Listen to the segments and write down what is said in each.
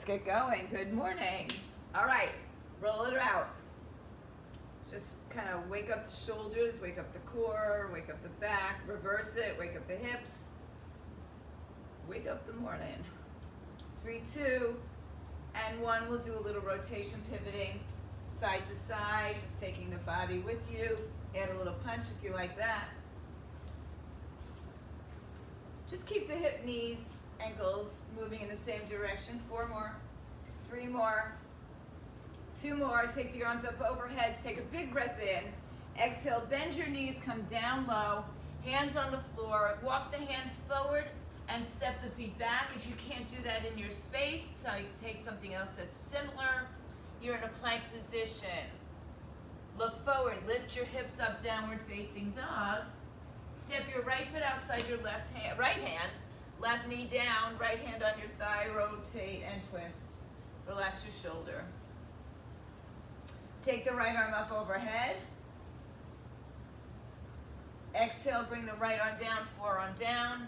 get going. Good morning. All right, roll it out. Just kind of wake up the shoulders, wake up the core, wake up the back, reverse it, wake up the hips. Wake up the morning. 3, 2, and 1. We'll do a little rotation, pivoting side to side, just taking the body with you. Add a little punch if you like that. Just keep the hip, knees, ankles moving in the same direction. 4 more, 3 more, 2 more. Take the arms up overhead. Take a big breath in. Exhale, bend your knees, come down low. Hands on the floor. Walk the hands forward and step the feet back. If you can't do that in your space, so take something else that's similar. You're in a plank position. Look forward. Lift your hips up, downward facing dog. Step your right foot outside your right hand. Left knee down, right hand on your thigh, rotate and twist. Relax your shoulder. Take the right arm up overhead. Exhale, bring the right arm down, forearm down.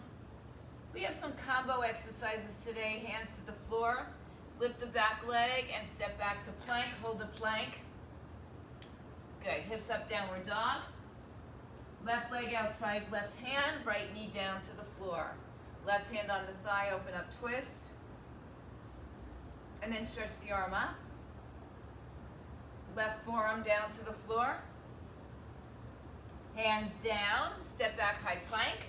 We have some combo exercises today. Hands to the floor. Lift the back leg and step back to plank. Hold the plank. Good. Hips up, downward dog. Left leg outside, left hand. Right knee down to the floor. Left hand on the thigh, open up, twist. And then stretch the arm up. Left forearm down to the floor. Hands down, step back, high plank.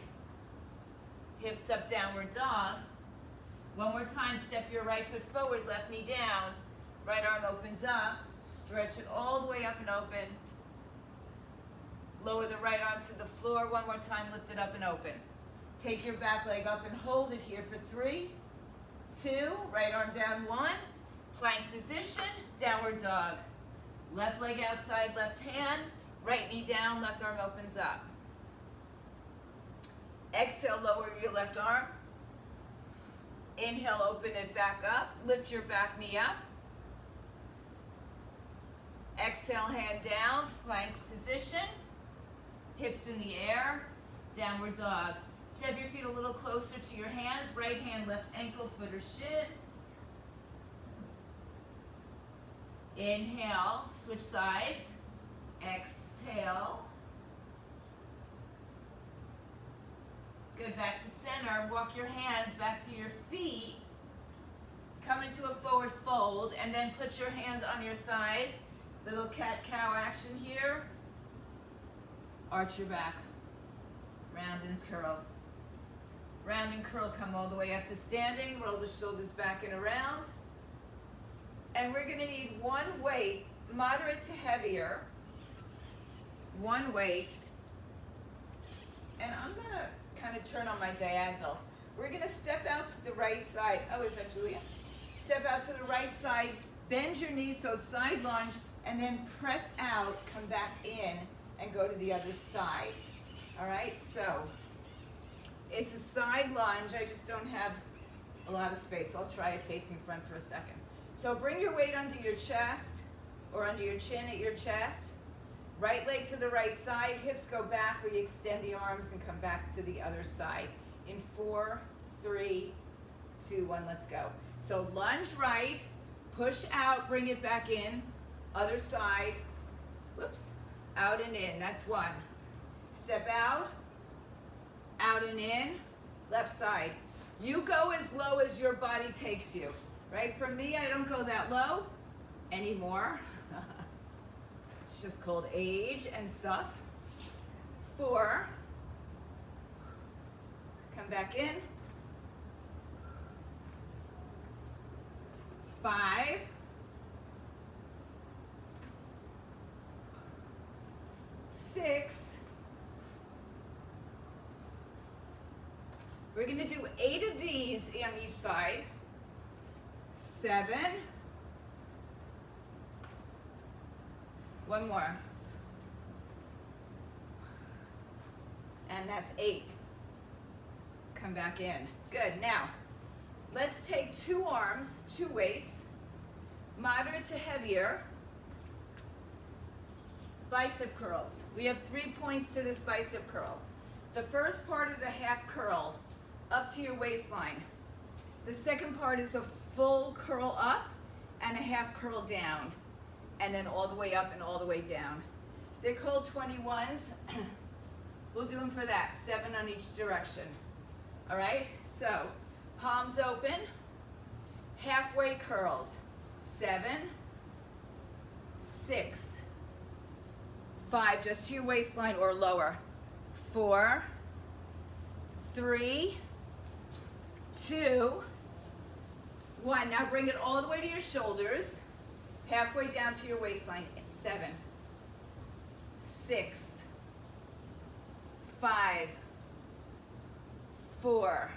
Hips up, downward dog. One more time, step your right foot forward, left knee down. Right arm opens up. Stretch it all the way up and open. Lower the right arm to the floor. One more time, lift it up and open. Take your back leg up and hold it here for 3, 2, right arm down, 1. Plank position, downward dog. Left leg outside, left hand. Right knee down, left arm opens up. Exhale, lower your left arm. Inhale, open it back up. Lift your back knee up. Exhale, hand down, plank position. Hips in the air, downward dog. Step your feet a little closer to your hands. Right hand, left ankle, foot or shin. Inhale, switch sides. Exhale. Good, back to center. Walk your hands back to your feet. Come into a forward fold and then put your hands on your thighs. Little cat-cow action here. Arch your back. Round and curl. Round and curl, come all the way up to standing. Roll the shoulders back and around. And we're going to need 1 weight, moderate to heavier. 1 weight. And I'm going to kind of turn on my diagonal. We're going to step out to the right side. Oh, is that Julia? Step out to the right side. Bend your knees, so side lunge. And then press out, come back in, and go to the other side. All right, so it's a side lunge. I just don't have a lot of space. I'll try it facing front for a second. So bring your weight under your chest or under your chin at your chest. Right leg to the right side. Hips go back. We extend the arms and come back to the other side. In 4, 3, 2, 1, let's go. So lunge right, push out, bring it back in. Other side. Whoops. Out and in. That's 1. Step out and in, left side. You go as low as your body takes you, right? For me, I don't go that low anymore. It's just called age and stuff. 4, come back in. 5, 6, we're going to do 8 of these on each side. 7, 1 more, and that's 8. Come back in. Good. Now, let's take 2 arms, 2 weights, moderate to heavier. Bicep curls. We have 3 points to this bicep curl. The first part is a half curl up to your waistline. The second part is a full curl up and a half curl down, and then all the way up and all the way down. They're called 21s. We'll do them for that, 7 on each direction. All right, so palms open, halfway curls, 7, 6, 5, just to your waistline or lower, 4, 3, 2, 1. Now bring it all the way to your shoulders, halfway down to your waistline, 7, 6, 5, 4,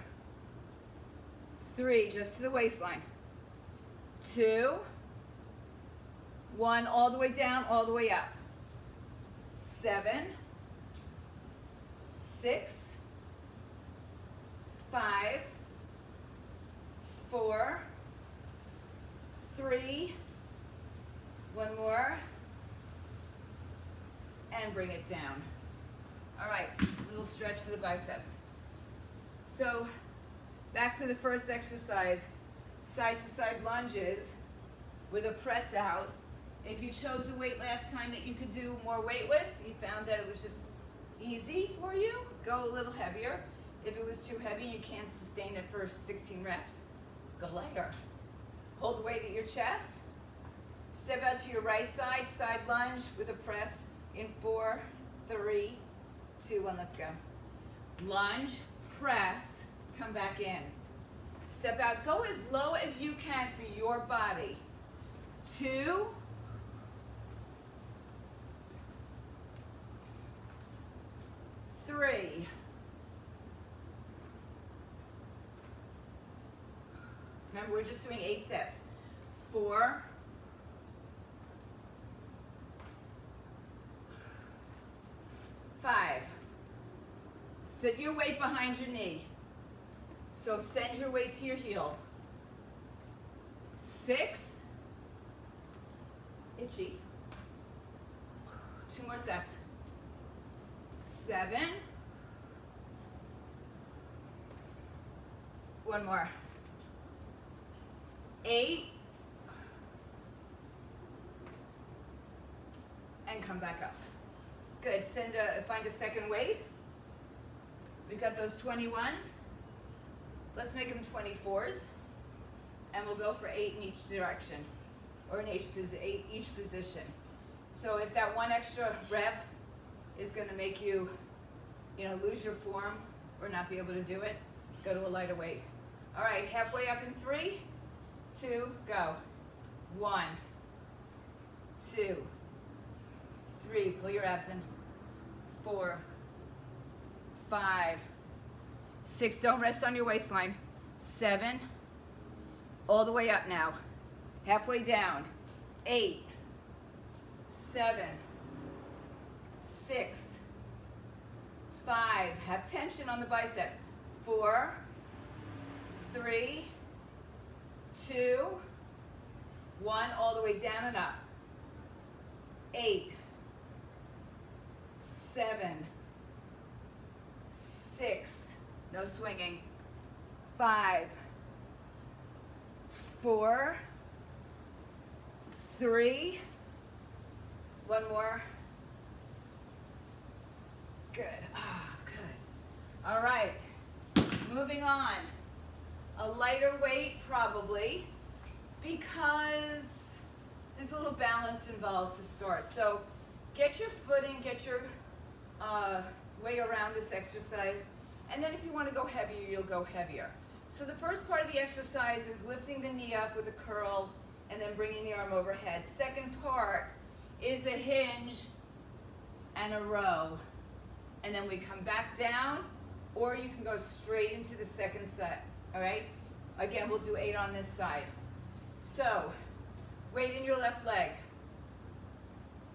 3, just to the waistline, 2, 1, all the way down, all the way up, 7, 6, 5, 4, 3, 1 more, and bring it down. All right, little stretch to the biceps. So back to the first exercise, side to side lunges with a press out. If you chose a weight last time that you could do more weight with, you found that it was just easy for you, go a little heavier. If it was too heavy, you can't sustain it for 16 reps, go lighter. Hold the weight at your chest. Step out to your right side, side lunge with a press in 4, 3, 2, 1, let's go. Lunge, press, come back in. Step out, go as low as you can for your body. 2, 3, 'Remember, we're just doing 8 sets. 4, 5. Sit your weight behind your knee. So send your weight to your heel. 6, itchy. 2 more sets. 7, 1 more. 8, and come back up. Good, find a second weight. We've got those 21s. Let's make them 24s, and we'll go for 8 in each direction, or in each position. So if that one extra rep is going to make you, lose your form or not be able to do it, go to a lighter weight. All right, halfway up in 3, 2, go. 1, 2, 3, pull your abs in. 4, 5, 6, don't rest on your waistline. 7, all the way up now. Halfway down. 8, 7, 6, 5, have tension on the bicep. 4, 3, 2, 1, all the way down and up. 8, 7, 6, no swinging. 5, 4, 3, 1 more. Good. Good. All right. Moving on. A lighter weight, probably, because there's a little balance involved to start. So get your footing, get your way around this exercise, and then if you want to go heavier, you'll go heavier. So the first part of the exercise is lifting the knee up with a curl and then bringing the arm overhead. Second part is a hinge and a row. And then we come back down, or you can go straight into the second set, all right? Again, we'll do 8 on this side. So, weight in your left leg.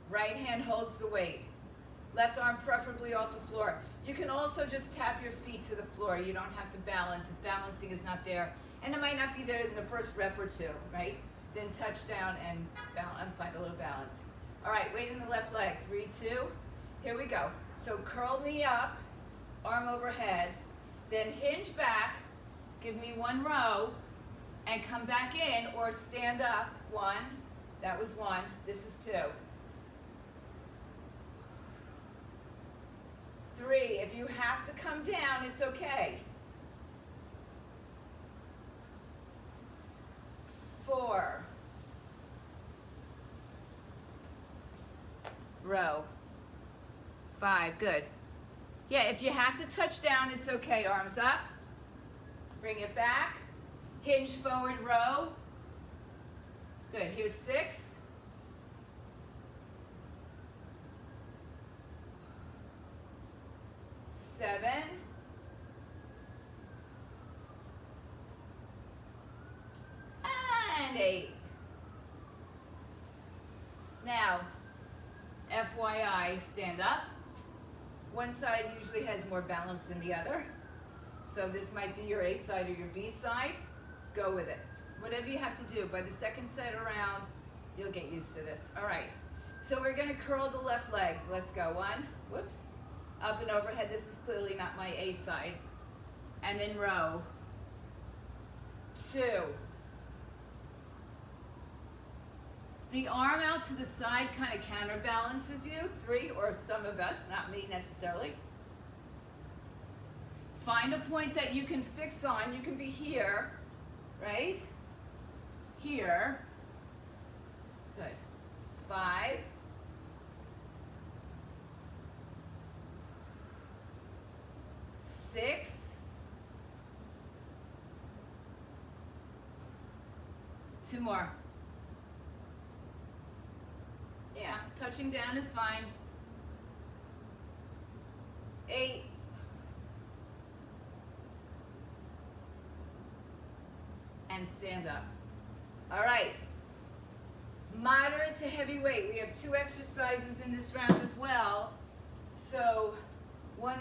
Right hand holds the weight. Left arm preferably off the floor. You can also just tap your feet to the floor. You don't have to balance if balancing is not there. And it might not be there in the first rep or 2, right? Then touch down and find a little balance. All right, weight in the left leg. 3, 2. Here we go. So curl knee up, arm overhead, then hinge back, give me 1 row, and come back in, or stand up. 1, that was 1, this is 2. 3, if you have to come down, it's okay. 4, row. 5, good. Yeah, if you have to touch down, it's okay. Arms up, bring it back, hinge forward, row. Good, here's 6. 7. And 8. Now, FYI, stand up. One side usually has more balance than the other. So this might be your A side or your B side. Go with it. Whatever you have to do. By the second set around, you'll get used to this. All right. So we're going to curl the left leg. Let's go. 1, whoops, up and overhead. This is clearly not my A side. And then row. 2. The arm out to the side kind of counterbalances you. 3, or some of us, not me necessarily. Find a point that you can fix on. You can be here, right? Here. Good. 5. 6. 2 more. Yeah, touching down is fine. 8. And stand up. All right. Moderate to heavy weight. We have 2 exercises in this round as well. So one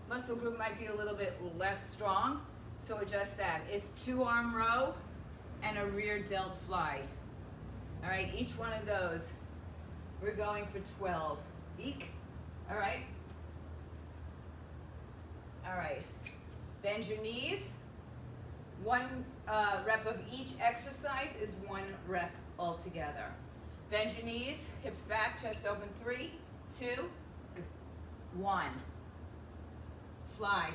muscle group might be a little bit less strong. So adjust that. It's 2 arm row and a rear delt fly. All right, each one of those, we're going for 12. Eek. All right. All right. Bend your knees. 1 rep of each exercise is 1 rep altogether. Bend your knees, hips back, chest open. 3, 2, 1. Fly.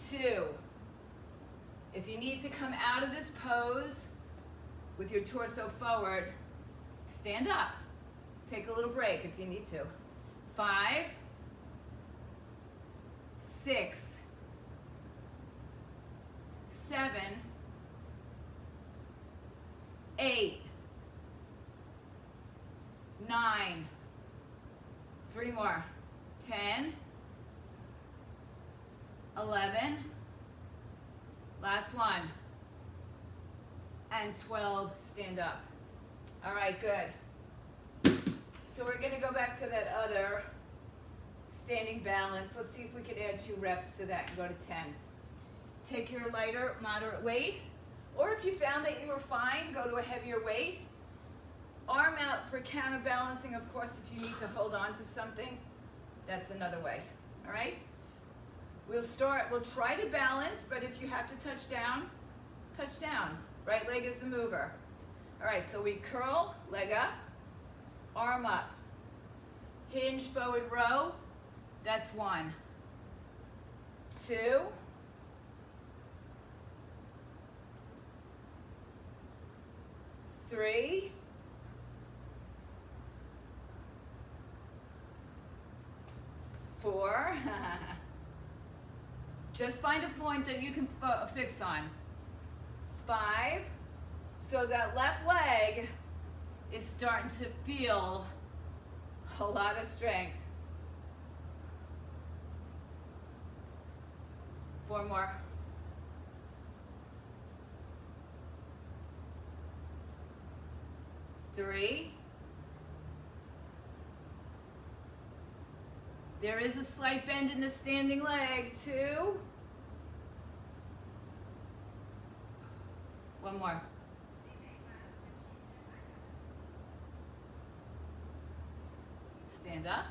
2. If you need to come out of this pose with your torso forward, stand up. Take a little break if you need to. 5, 6, 7, 8, 9, 3 more, 10, 11, last one, and 12, stand up. All right, good. So we're gonna go back to that other standing balance. Let's see if we could add 2 reps to that and go to 10. Take your lighter, moderate weight, or if you found that you were fine, go to a heavier weight. Arm out for counterbalancing, of course, if you need to hold on to something, that's another way, all right? We'll try to balance, but if you have to touch down, touch down. Right leg is the mover. All right, so we curl, leg up, arm up. Hinge forward row, that's 1. 2. 3. 4. Just find a point that you can fix on. 5. So that left leg is starting to feel a lot of strength. 4 more. 3. There is a slight bend in the standing leg. 2. 1 more. Stand up.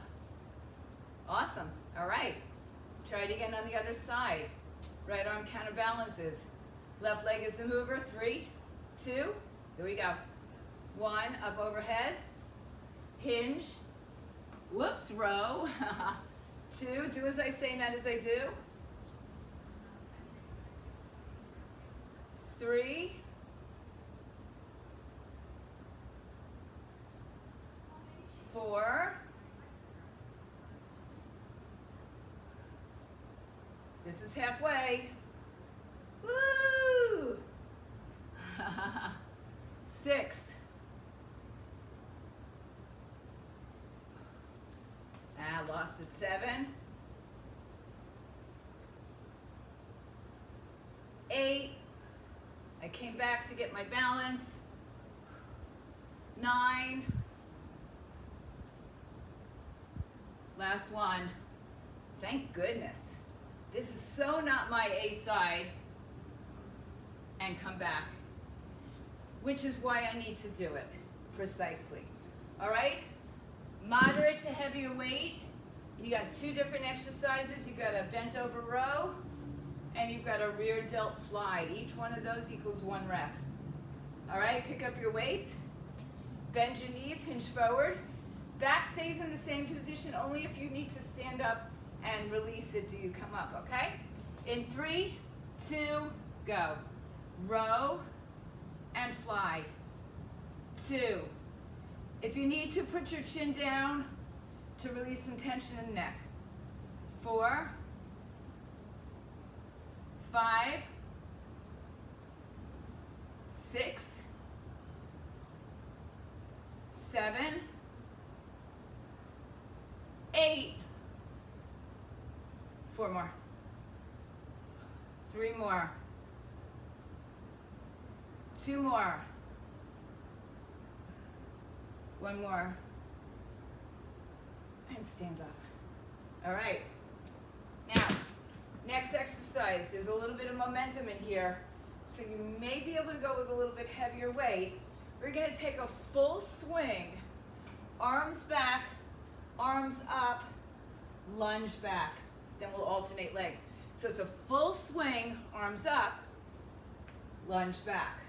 Awesome. All right. Try it again on the other side. Right arm counterbalances. Left leg is the mover. 3, 2, here we go. 1, up overhead. Hinge. Whoops, row. 2, do as I say, not as I do. 3, 4, this is halfway. Woo! 6, lost it. 7, 8, I came back to get my balance. 9, last one. Thank goodness. This is so not my A side. And come back, which is why I need to do it precisely. All right? Moderate to heavier weight. You got 2 different exercises. You got a bent over row and you've got a rear delt fly. Each one of those equals 1 rep. All right, pick up your weights. Bend your knees, hinge forward. Back stays in the same position only if you need to stand up and release it. Do you come up, okay? In 3, 2, go. Row and fly. 2. If you need to, put your chin down to release some tension in the neck. 4, 5, 6, 7, 8. 4 more. 3 more. 2 more. 1 more. And stand up. All right. Now, next exercise. There's a little bit of momentum in here, so you may be able to go with a little bit heavier weight. We're going to take a full swing. Arms back, arms up, lunge back. Then we'll alternate legs. So it's a full swing, arms up, lunge back.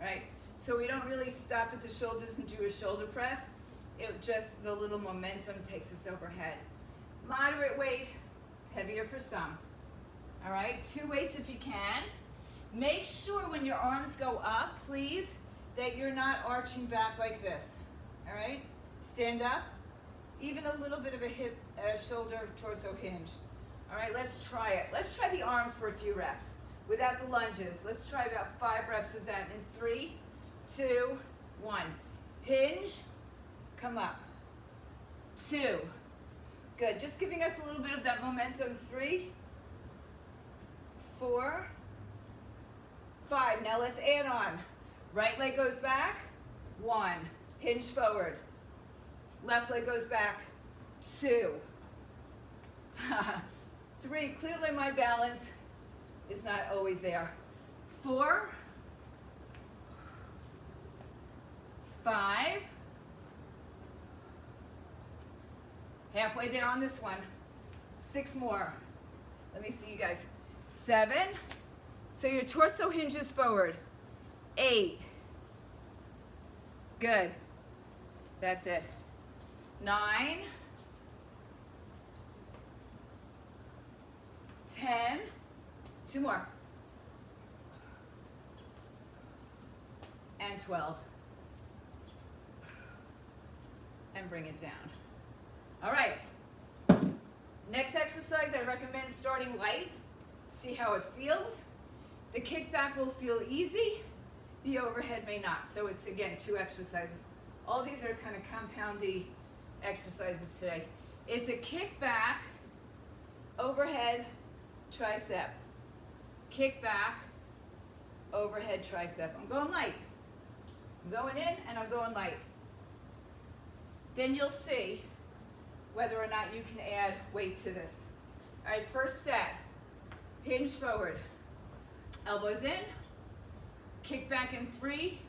Right? So we don't really stop at the shoulders and do a shoulder press. It just, the little momentum takes us overhead. Moderate weight, heavier for some. All right, 2 weights if you can. Make sure when your arms go up, please, that you're not arching back like this. All right, stand up. Even a little bit of a hip, shoulder, torso hinge. All right, let's try it. Let's try the arms for a few reps without the lunges. Let's try about 5 reps of that in 3, 2, 1. Hinge, come up. 2. Good, just giving us a little bit of that momentum. 3, 4, 5. Now let's add on. Right leg goes back, 1. Hinge forward. Left leg goes back, 2. 3, clearly my balance is not always there. 4, 5, halfway there on this one. 6 more. Let me see you guys. 7, so your torso hinges forward. 8, good, that's it. 9, 10, 2 more, and 12, and bring it down. All right, next exercise I recommend starting light, see how it feels. The kickback will feel easy, the overhead may not. So it's, again, 2 exercises. All these are kind of compoundy exercises today. It's a kickback, overhead, tricep. Kickback, overhead, tricep. I'm going light. I'm going in and I'm going light. Then you'll see whether or not you can add weight to this. All right, first set. Hinge forward. Elbows in. Kick back in 3,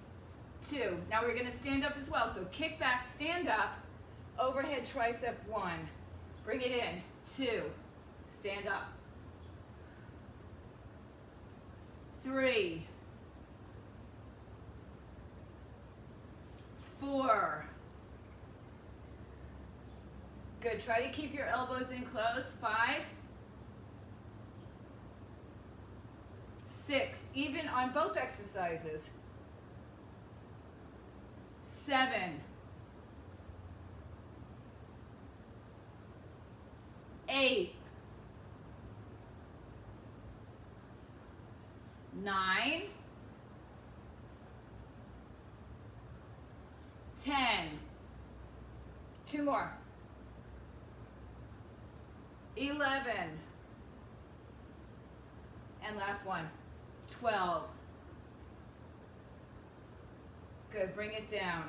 2. Now we're going to stand up as well. So kick back, stand up, overhead tricep 1. Bring it in, 2. Stand up. 3, 4. Good. Try to keep your elbows in close. 5, 6. Even on both exercises. 7, 8, 9, 10. 2 more. 11. And last one. 12. Good, bring it down.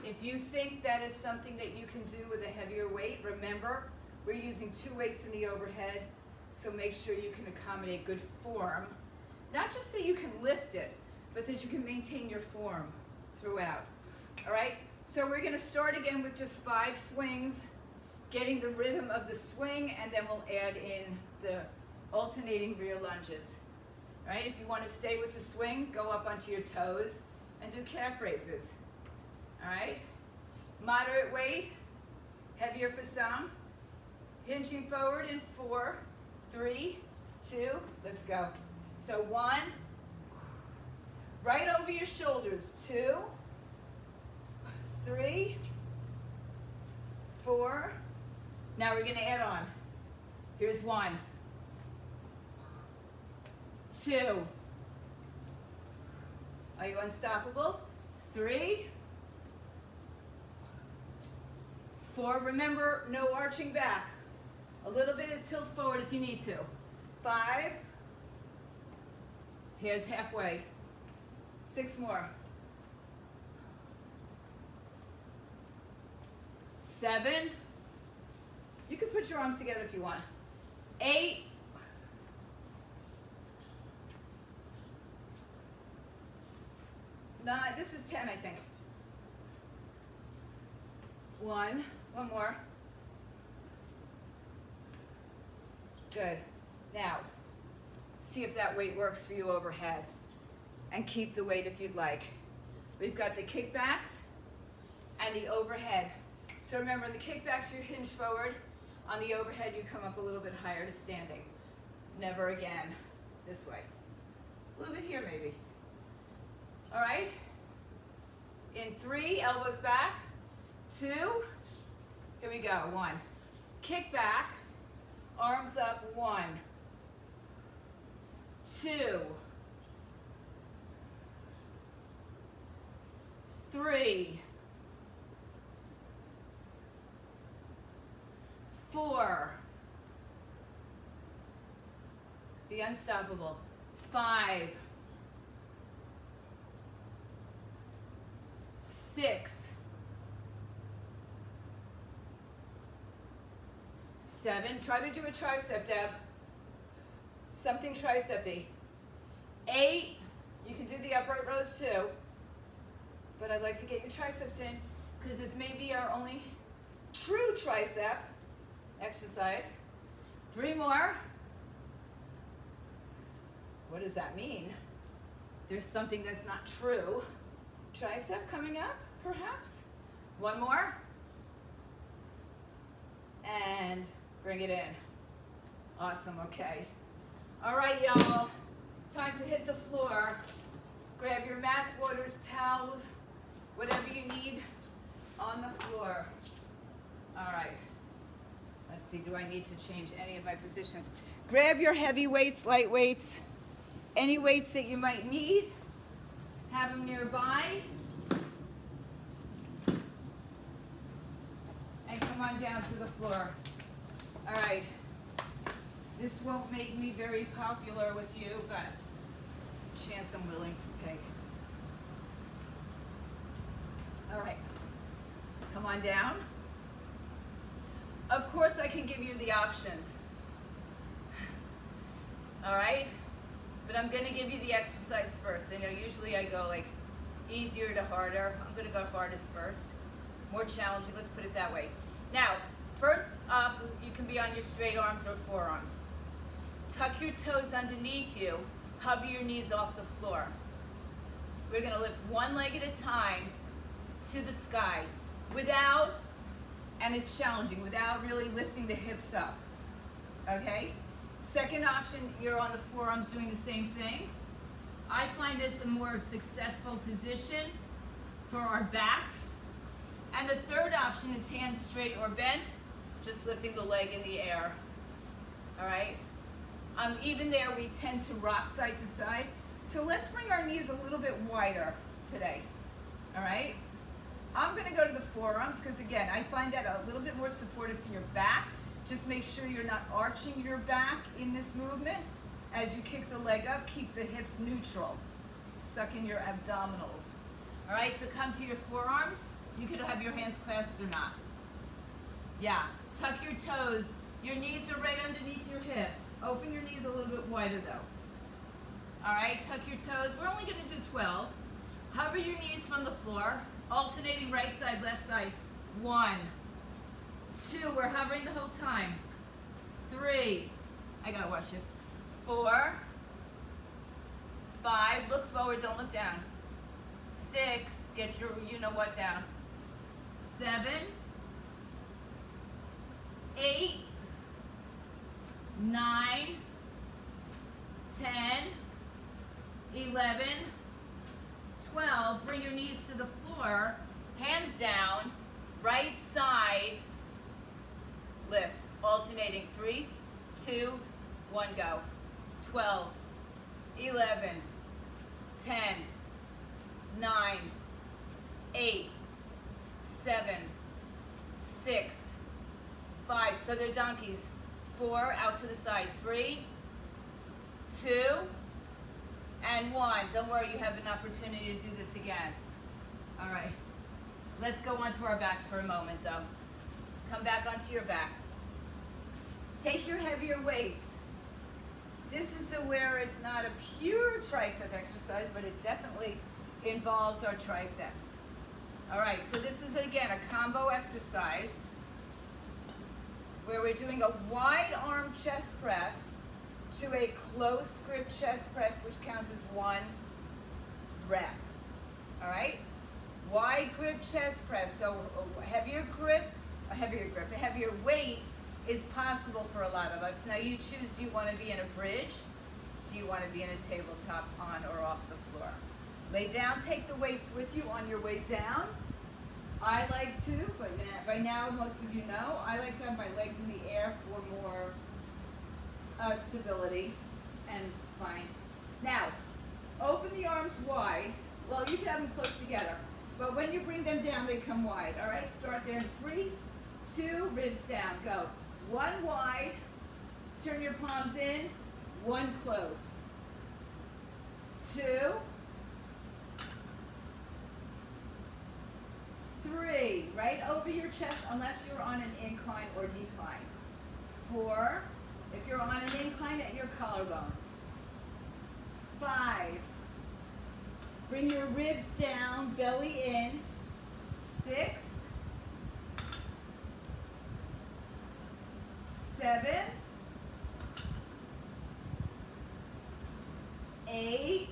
If you think that is something that you can do with a heavier weight, remember, we're using 2 weights in the overhead, so make sure you can accommodate good form. Not just that you can lift it, but that you can maintain your form throughout. All right, so we're gonna start again with just 5 swings, getting the rhythm of the swing, and then we'll add in the alternating rear lunges. All right, if you want to stay with the swing, go up onto your toes and do calf raises. All right, moderate weight, heavier for some. Hinging forward in 4, 3, 2, let's go. So 1, right over your shoulders, 2, 3, 4. Now we're gonna add on. Here's 1, 2. Are you unstoppable? 3, 4. Remember, no arching back. A little bit of tilt forward if you need to. 5. Here's halfway. 6 more. 7. You can put your arms together if you want. 8. 9. This is 10, I think. 1. One more. Good. Now, see if that weight works for you overhead. And keep the weight if you'd like. We've got the kickbacks and the overhead. So remember, in the kickbacks, you hinge forward. On the overhead, you come up a little bit higher to standing. Never again. This way. A little bit here, maybe. All right? In 3, elbows back. 2. Here we go. 1. Kick back. Arms up. 1. 2. 3. 4. Be unstoppable. 5. 6. 7. Try to do a tricep, Deb. Something tricep-y. 8. You can do the upright rows too. But I'd like to get your triceps in because this may be our only true tricep exercise. 3 more. What does that mean? There's something that's not true. Tricep coming up, perhaps. 1 more. And bring it in. Awesome, okay. All right, y'all. Time to hit the floor. Grab your mats, waters, towels, whatever you need on the floor. All right. Let's see, do I need to change any of my positions? Grab your heavy weights, light weights, any weights that you might need. Have them nearby. And come on down to the floor. All right. This won't make me very popular with you, but it's a chance I'm willing to take. All right. Come on down. Of course, I can give you the options. All right? But I'm going to give you the exercise first. I know usually I go like easier to harder. I'm going to go hardest first. More challenging, let's put it that way. Now, first up, you can be on your straight arms or forearms. Tuck your toes underneath you. Hover your knees off the floor. We're going to lift one leg at a time to the sky without, and it's challenging, without really lifting the hips up. Okay? Second option, you're on the forearms doing the same thing. I find this a more successful position for our backs. And the third option is hands straight or bent, just lifting the leg in the air. All right? Even there, we tend to rock side to side. So let's bring our knees a little bit wider today. All right? I'm going to go to the forearms because, again, I find that a little bit more supportive for your back. Just make sure you're not arching your back in this movement. As you kick the leg up, keep the hips neutral. Suck in your abdominals. All right, so come to your forearms. You could have your hands clasped or not. Yeah, tuck your toes. Your knees are right underneath your hips. Open your knees a little bit wider though. All right, tuck your toes. We're only gonna do 12. Hover your knees from the floor, alternating right side, left side. 1, 2, we're hovering the whole time. 3, I gotta watch it. 4, 5, look forward, don't look down. 6, get your you-know-what down. 7, 8, 9, 10, 11, 12. Bring your knees to the floor, hands down, right side, lift, alternating. 3, 2, 1, go. 12, 11, 10, 9, 8, 7, 6, 5. So they're donkeys. 4, out to the side. 3, 2, and 1. Don't worry, you have an opportunity to do this again. All right. Let's go onto our backs for a moment, though. Come back onto your back. Take your heavier weights. This is where it's not a pure tricep exercise, but it definitely involves our triceps. All right, so this is, again, a combo exercise where we're doing a wide arm chest press to a close grip chest press, which counts as 1 rep. All right? Wide grip chest press, so a heavier weight is possible for a lot of us. Now you choose, do you want to be in a bridge? Do you want to be in a tabletop on or off the floor? Lay down, take the weights with you on your way down. I like to, but by now most of you know, I like to have my legs in the air for more stability and spine. Now, open the arms wide. Well, you can have them close together, but when you bring them down, they come wide. All right, start there in 3, 2, ribs down, go. 1 wide, turn your palms in, 1 close. 2, 3, right over your chest unless you're on an incline or decline. 4, if you're on an incline at your collarbones. 5, bring your ribs down, belly in. 6, 7, 8,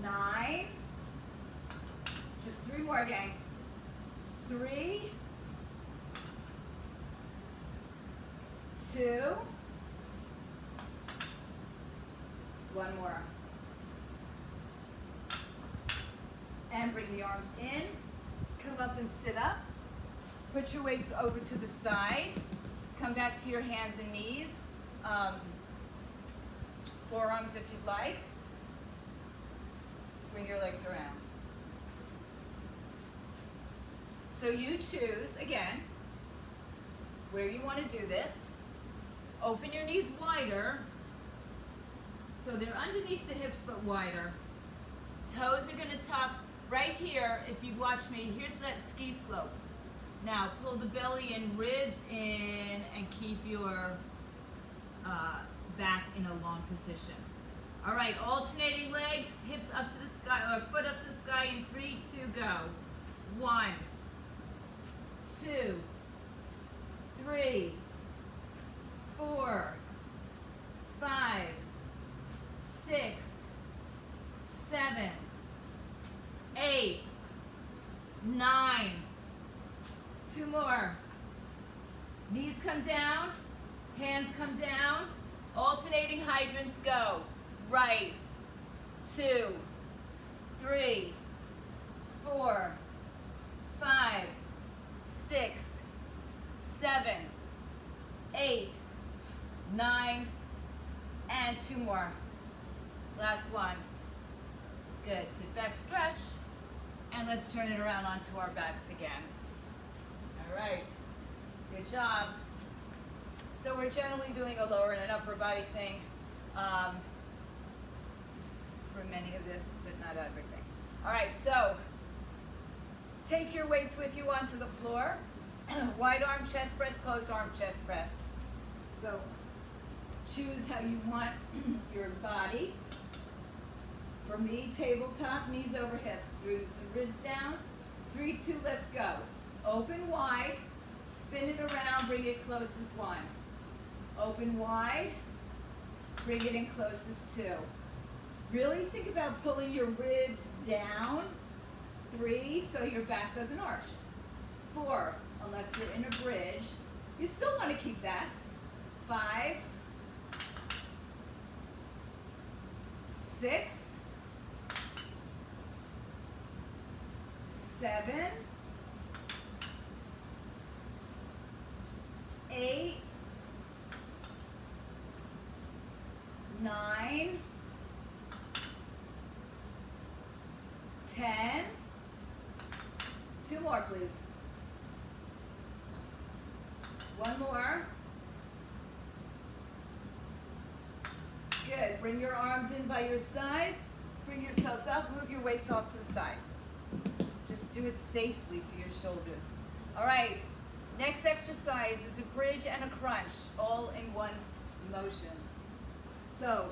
9, just 3 more, gang. 3, 2, 1 more. And bring the arms in, come up and sit up. Put your weights over to the side. Come back to your hands and knees. Forearms if you'd like. Swing your legs around. So you choose, again, where you want to do this. Open your knees wider. So they're underneath the hips but wider. Toes are going to tuck right here. If you watch me, here's that ski slope. Now pull the belly and ribs in and keep your back in a long position. All right, alternating legs, hips up to the sky, or foot up to the sky in 3, 2, go. 1, 2, 3, 4, 5, 6, 7, 8, 9. 2 more. Knees come down, hands come down. Alternating hydrants go. Right, 2, 3, 4, 5, 6, 7, 8, 9, and 2 more. Last one. Good. Sit back, stretch, and let's turn it around onto our backs again. All right. Good job. So we're generally doing a lower and an upper body thing for many of this, but not everything. All right, so take your weights with you onto the floor. Wide arm chest press, closed arm chest press. So choose how you want your body. For me, tabletop, knees over hips, ribs down. 3, 2, let's go. Open wide, spin it around, bring it close as 1. Open wide, bring it in close as 2. Really think about pulling your ribs down. 3, so your back doesn't arch. 4, unless you're in a bridge. You still want to keep that. 5, 6, 7, 8, 9, 10. 2 more, please. 1 more. Good. Bring your arms in by your side. Bring yourselves up. Move your weights off to the side. Just do it safely for your shoulders. All right. Next exercise is a bridge and a crunch, all in one motion. So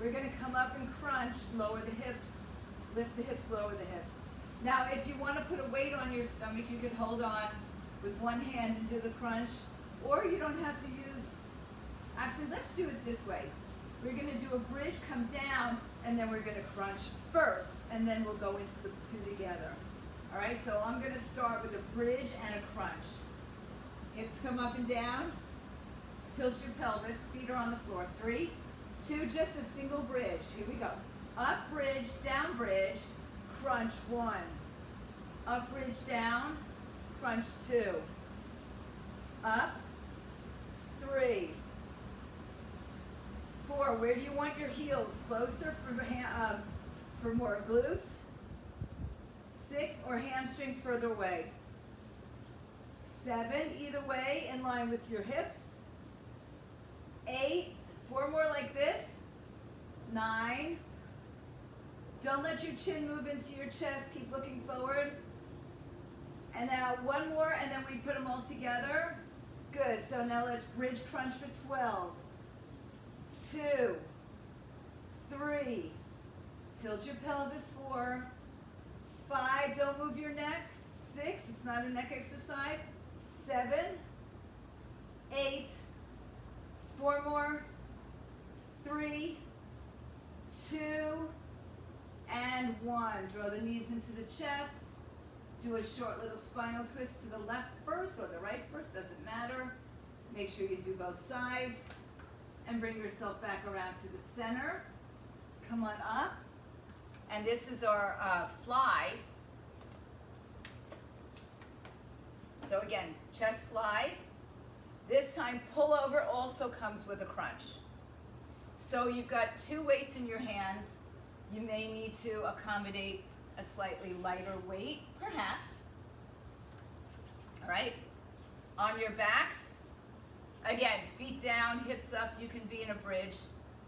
we're going to come up and crunch, lower the hips, lift the hips, lower the hips. Now, if you want to put a weight on your stomach, you could hold on with one hand and do the crunch, or you don't have to use, actually, let's do it this way. We're going to do a bridge, come down, and then we're going to crunch first, and then we'll go into the 2 together. All right, so I'm going to start with a bridge and a crunch. Hips come up and down. Tilt your pelvis. Feet are on the floor. 3, 2, just a single bridge. Here we go. Up, bridge, down, bridge, crunch 1. Up, bridge, down, crunch 2. Up, 3, 4. Where do you want your heels? Closer for more glutes. 6, or hamstrings further away. 7, either way, in line with your hips. 8, 4 more like this. 9. Don't let your chin move into your chest. Keep looking forward. And now 1 more, and then we put them all together. Good. So now let's bridge crunch for 12. 2, 3. Tilt your pelvis. 4. 5, don't move your neck. 6, it's not a neck exercise. 7, 8, 4 more. 3, 2, and 1. Draw the knees into the chest. Do a short little spinal twist to the left first or the right first, doesn't matter. Make sure you do both sides. And bring yourself back around to the center. Come on up. And this is our fly. So again, chest fly. This time, pull over also comes with a crunch. So you've got 2 weights in your hands. You may need to accommodate a slightly lighter weight, perhaps. All right. On your backs, again, feet down, hips up. You can be in a bridge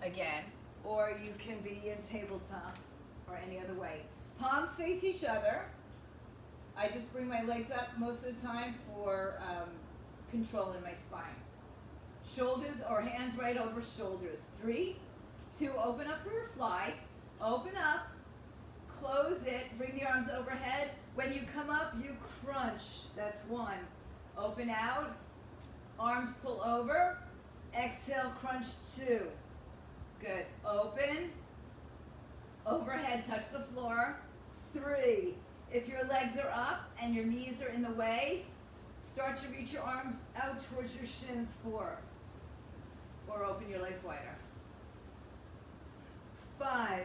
again, or you can be in tabletop or any other way. Palms face each other. I just bring my legs up most of the time for control in my spine. Shoulders or hands right over shoulders. 3, 2, open up for your fly. Open up, close it, bring the arms overhead. When you come up, you crunch. That's 1. Open out, arms pull over, Exhale, crunch 2. Good. Open. Overhead, touch the floor. 3. If your legs are up and your knees are in the way, start to reach your arms out towards your shins. 4. Or open your legs wider. 5.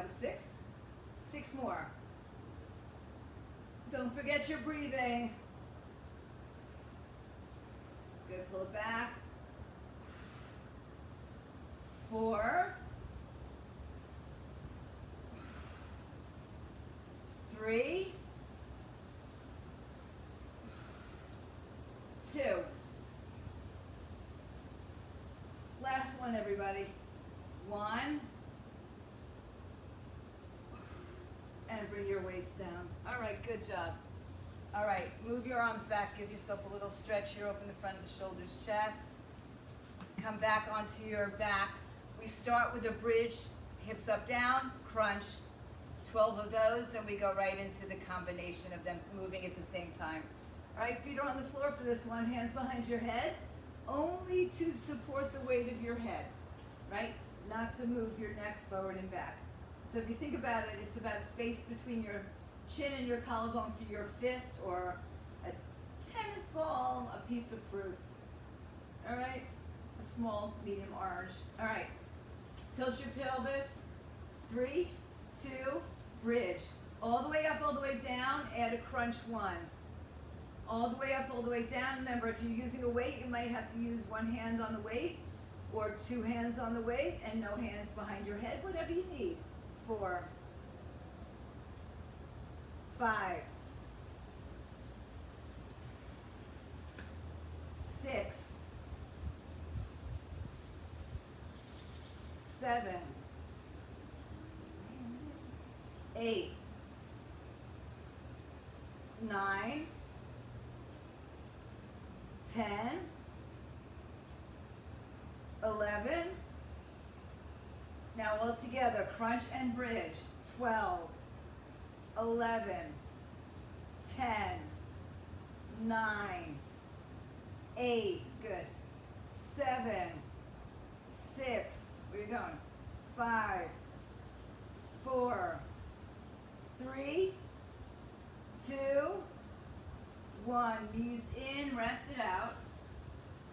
6. 6 more. Don't forget your breathing. Good, pull it back. 4. 3. 2. Last one, everybody. 1. And bring your weights down. All right, good job. All right, move your arms back. Give yourself a little stretch here. Open the front of the shoulders, chest. Come back onto your back. We start with a bridge, hips up, down, crunch. 12 of those, then we go right into the combination of them moving at the same time. All right, feet are on the floor for this one. Hands behind your head, only to support the weight of your head, right? Not to move your neck forward and back. So if you think about it, it's about space between your chin and your collarbone for your fist, or a tennis ball, a piece of fruit. All right, a small, medium, orange. All right, tilt your pelvis. 3, 2, bridge. All the way up, all the way down, add a crunch 1. All the way up, all the way down. Remember, if you're using a weight, you might have to use one hand on the weight, or 2 hands on the weight, and no hands behind your head, whatever you need. 4, 5, 6, 7, 8, 9, 10, 11. Now all together, crunch and bridge. 12, 11, 10, 9, 8, good. 7, 6, where are you going? 5, 4, 3, 2, 1. Knees in, rest it out.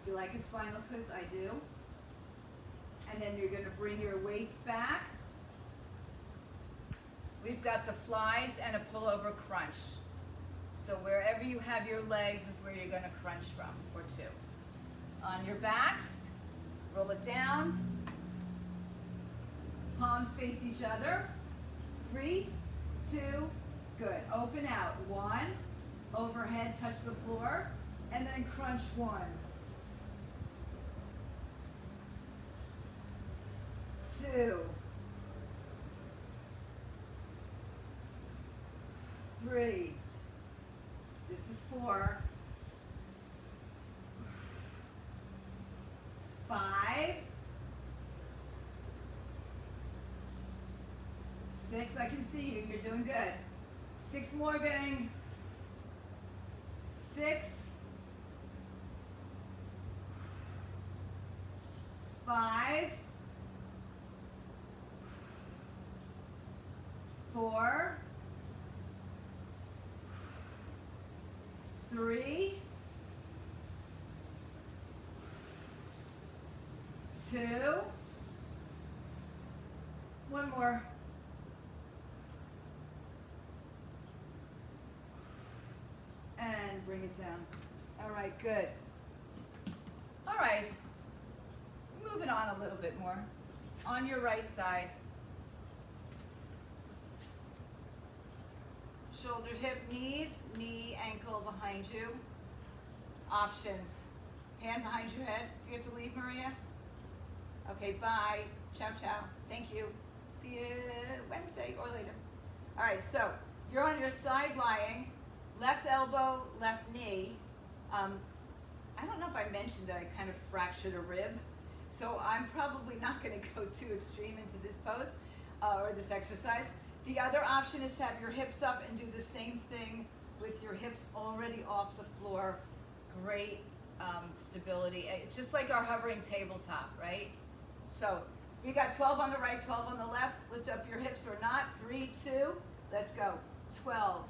If you like a spinal twist, I do. And then you're going to bring your weights back. We've got the flies and a pullover crunch. So wherever you have your legs is where you're going to crunch from, or 2. On your backs, roll it down. Palms face each other. 3, 2, good. Open out. 1, overhead, touch the floor, and then crunch 1. 2, 3, this is 4, 5, 6, I can see you, you're doing good. 6 more, gang. 6, 5, 4, 3, 2, 1 more. And bring it down. All right, good. All right, moving on a little bit more. On your right side, shoulder, hip, knees, knee, ankle behind you. Options. Hand behind your head. Do you have to leave, Maria? Okay, bye. Ciao, ciao. Thank you. See you Wednesday or later. All right, so you're on your side lying. Left elbow, left knee. I don't know if I mentioned that I kind of fractured a rib, so I'm probably not going to go too extreme into this pose or this exercise. The other option is to have your hips up and do the same thing with your hips already off the floor. Great stability. It's just like our hovering tabletop, right? So we got 12 on the right, 12 on the left. Lift up your hips or not. 3, 2, let's go. 12,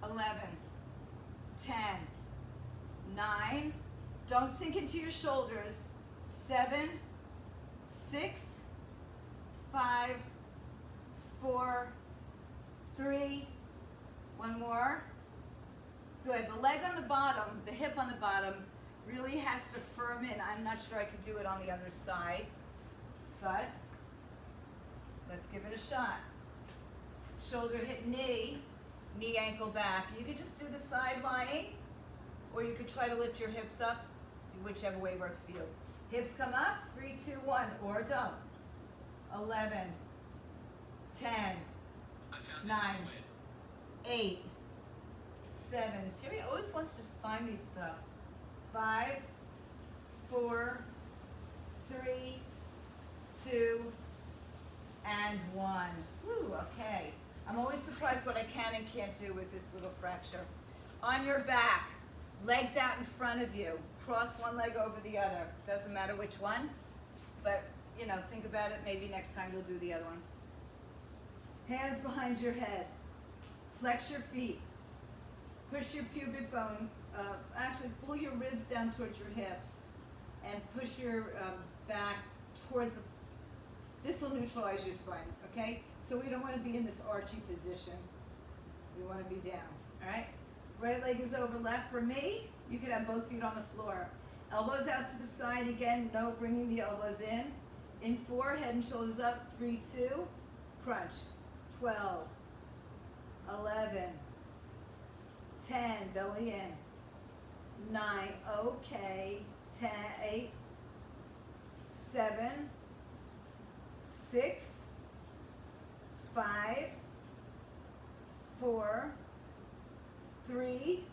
11, 10, 9. Don't sink into your shoulders. 7, 6, 5, 4, 3, one more. Good. The leg on the bottom, the hip on the bottom, really has to firm in. I'm not sure I could do it on the other side, but let's give it a shot. Shoulder, hip, knee, knee, ankle, back. You could just do the side lying, or you could try to lift your hips up, whichever way works for you. Hips come up, 3, 2, 1, or don't. 11, 10, 9, 8, 7. Siri always wants to find me stuff. 5, 4, 3, 2, and 1. Woo, okay. I'm always surprised what I can and can't do with this little fracture. On your back, legs out in front of you. Cross one leg over the other. Doesn't matter which one, but you know, think about it. Maybe next time you'll do the other one. Hands behind your head. Flex your feet. Push your pubic bone. Actually, pull your ribs down towards your hips, and push your back towards the. This will neutralize your spine. Okay. So we don't want to be in this archy position. We want to be down. All right. Right leg is over left for me. You can have both feet on the floor. Elbows out to the side again. No bringing the elbows in. In 4, head and shoulders up. 3, 2, crunch. 12, 11, 10, belly in. 9, okay. 10, 8, 7, 6, 5, 4, 3,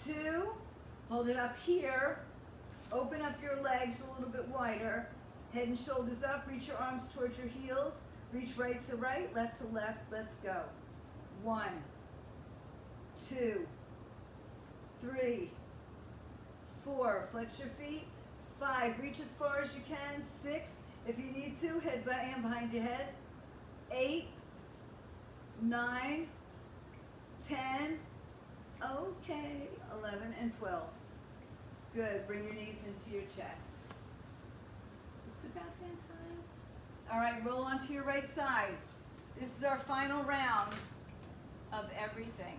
2, hold it up here, open up your legs a little bit wider, head and shoulders up, reach your arms towards your heels, reach right to right, left to left, let's go. 1, 2, 3, 4, flex your feet, 5, reach as far as you can, 6, if you need to, hand behind your head, 8, 9, 10, okay, 11 and 12. Good, bring your knees into your chest. It's about 10 time. All right, roll onto your right side. This is our final round of everything.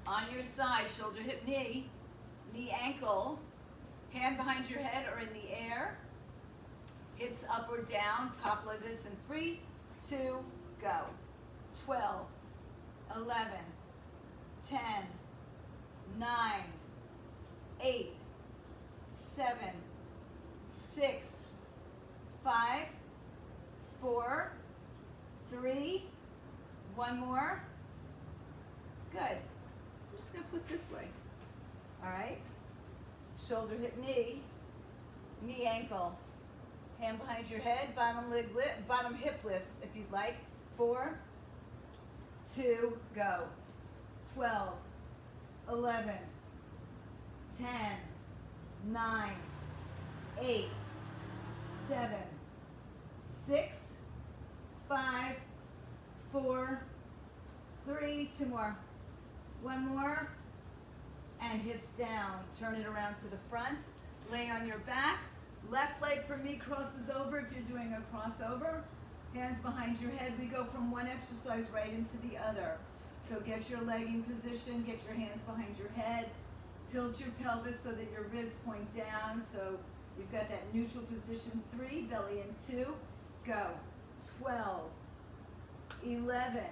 On your side, shoulder, hip, knee, knee, ankle, hand behind your head or in the air, hips up or down, top leg lifts in 3, 2, go. 12, 11, 10, 9, 8, 7, 6, 5, 4, 3, one more. Good. I'm just going to flip this way. All right. Shoulder, hip, knee, knee, ankle. Hand behind your head, bottom hip lifts if you'd like. 4, 2, go. 12, 11, 10, 9, 8, 7, 6, 5, 4, 3, 2 more. One more. And hips down. Turn it around to the front. Lay on your back. Left leg for me crosses over if you're doing a crossover. Hands behind your head. We go from one exercise right into the other. So get your leg in position. Get your hands behind your head. Tilt your pelvis so that your ribs point down. So you've got that neutral position. 3, belly in 2. Go. 12, 11,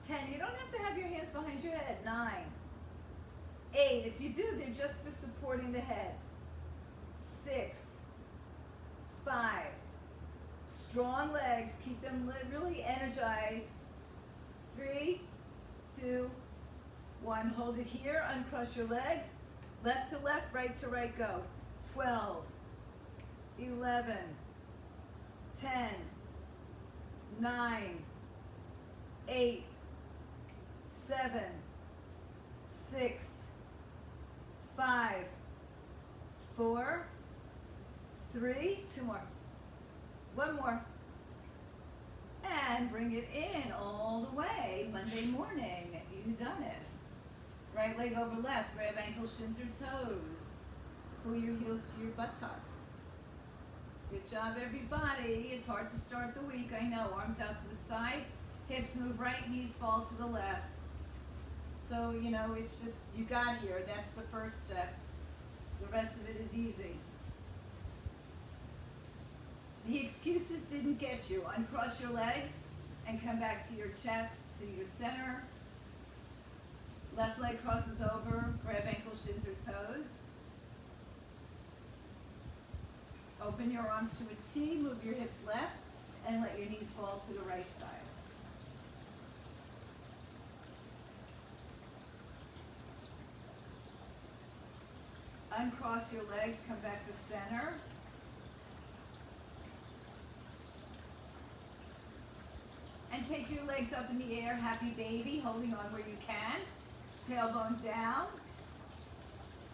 10. You don't have to have your hands behind your head. 9, 8. If you do, they're just for supporting the head. 6, 5. Strong legs. Keep them really energized. 3, 2, 1. Hold it here. Uncross your legs. Left to left, right to right. Go. 12, 11, 10, 9, 8, 7, 6, 5, 4, 3, 2 more, 1 more, and bring it in all the way. Monday morning, you've done it. Right leg over left, grab ankles, shins or toes. Pull your heels to your buttocks. Good job, everybody. It's hard to start the week, I know. Arms out to the side, hips move right, knees fall to the left. So, you know, it's just, you got here. That's the first step. The rest of it is easy. The excuses didn't get you. Uncross your legs and come back to your chest, to your center. Left leg crosses over, grab ankles, shins or toes. Open your arms to a T, move your hips left, and let your knees fall to the right side. Uncross your legs, come back to center. And take your legs up in the air, happy baby, holding on where you can. Tailbone down.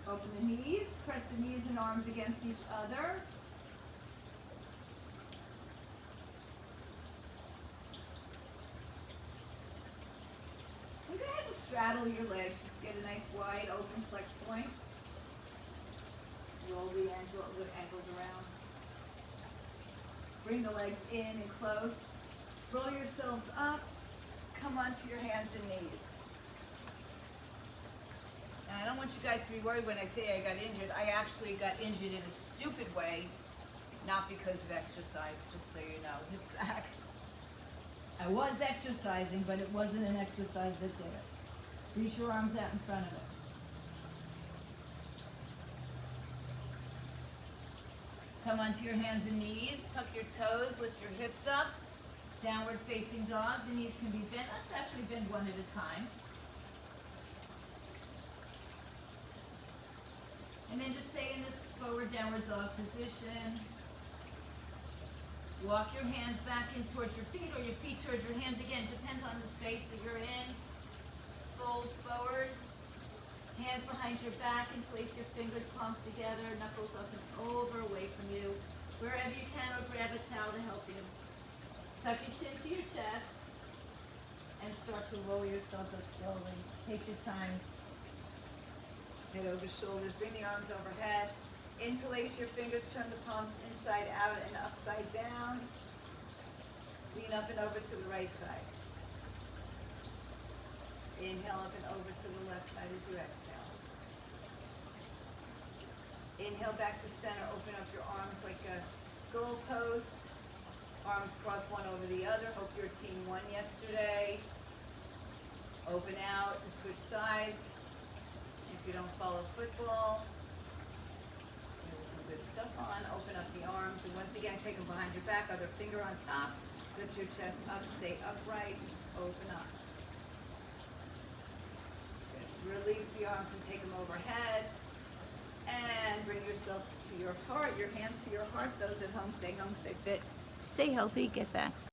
Open the knees, press the knees and arms against each other. And go ahead and straddle your legs, just get a nice wide open flex point. Roll the ankles around. Bring the legs in and close. Roll yourselves up. Come onto your hands and knees. And I don't want you guys to be worried when I say I got injured. I actually got injured in a stupid way, not because of exercise, just so you know. Hip back. I was exercising, but it wasn't an exercise that did it. Reach your arms out in front of it. Come onto your hands and knees, tuck your toes, lift your hips up. Downward facing dog, the knees can be bent. Let's actually bend one at a time. And then just stay in this forward downward dog position. Walk your hands back in towards your feet or your feet towards your hands. Again, depends on the space that you're in. Fold forward. Hands behind your back, interlace your fingers, palms together, knuckles up and over, away from you. Wherever you can, or grab a towel to help you. Tuck your chin to your chest and start to roll yourselves up slowly. Take your time. Head over shoulders, bring the arms overhead. Interlace your fingers, turn the palms inside out and upside down. Lean up and over to the right side. Inhale up and over to the left side as you exhale. Inhale back to center, open up your arms like a goal post. Arms cross one over the other. Hope your team won yesterday. Open out and switch sides. If you don't follow football, there's some good stuff on. Open up the arms and once again take them behind your back, other finger on top. Lift your chest up, stay upright, just open up. Release the arms and take them overhead. And bring yourself to your heart, your hands to your heart. Those at home, stay fit. Stay healthy, get back.